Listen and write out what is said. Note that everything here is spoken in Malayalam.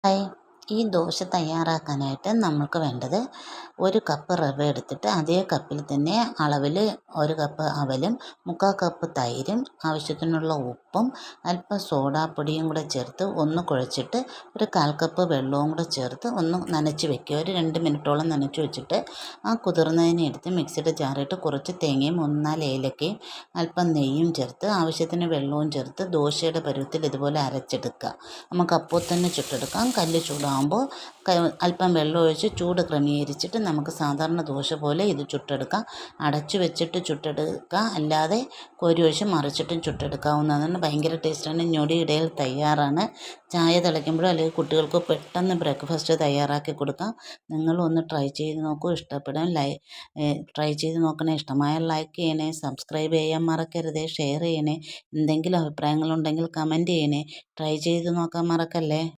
ഹായ്. ഈ ദോശ തയ്യാറാക്കാനായിട്ട് നമ്മൾക്ക് വേണ്ടത് 1 കപ്പ് റവ എടുത്തിട്ട് അതേ കപ്പിൽ തന്നെ അളവിൽ 1 കപ്പ് അവലും 3/4 കപ്പ് തൈരും ആവശ്യത്തിനുള്ള ഉപ്പും അല്പം സോഡാപ്പൊടിയും കൂടെ ചേർത്ത് ഒന്ന് കുഴച്ചിട്ട് 1/4 കപ്പ് വെള്ളവും കൂടെ ചേർത്ത് ഒന്ന് നനച്ച് വെക്കുക. ഒരു 2 മിനിറ്റോളം നനച്ച് വെച്ചിട്ട് ആ കുതിർന്നതിനെ എടുത്ത് മിക്സിയുടെ ജാറിട്ട് കുറച്ച് തേങ്ങയും 3-4 ഏലക്കയും അല്പം നെയ്യും ചേർത്ത് ആവശ്യത്തിന് വെള്ളവും ചേർത്ത് ദോശയുടെ പരുവത്തിൽ ഇതുപോലെ അരച്ചെടുക്കുക. നമുക്ക് അപ്പോൾ തന്നെ ചുട്ടെടുക്കാം. കല്ല് ചൂടാകുമ്പോൾ അല്പം വെള്ളം ഒഴിച്ച് ചൂട് ക്രമീകരിച്ചിട്ട് നമുക്ക് സാധാരണ ദോശ പോലെ ഇത് ചുട്ടെടുക്കാം. അടച്ചു വെച്ചിട്ട് ചുട്ടെടുക്കുക, അല്ലാതെ കോരി ഒഴിച്ച് മറിച്ചിട്ടും ചുട്ടെടുക്കാവുന്നതാണ്. ഭയങ്കര ടേസ്റ്റാണ്. ഞൊടിയിടയിൽ തയ്യാറാണ്. ചായ തിളയ്ക്കുമ്പോഴോ അല്ലെങ്കിൽ കുട്ടികൾക്ക് പെട്ടെന്ന് ബ്രേക്ക്ഫാസ്റ്റ് തയ്യാറാക്കി കൊടുക്കാം. നിങ്ങളും ഒന്ന് ട്രൈ ചെയ്ത് നോക്കൂ, ഇഷ്ടപ്പെടും. ട്രൈ ചെയ്ത് നോക്കണേ. ഇഷ്ടമായാൽ ലൈക്ക് ചെയ്യണേ, സബ്സ്ക്രൈബ് ചെയ്യാൻ മറക്കരുതേ, ഷെയർ ചെയ്യണേ. എന്തെങ്കിലും അഭിപ്രായങ്ങളുണ്ടെങ്കിൽ കമൻറ്റ് ചെയ്യണേ. ട്രൈ ചെയ്ത് നോക്കാൻ മറക്കല്ലേ.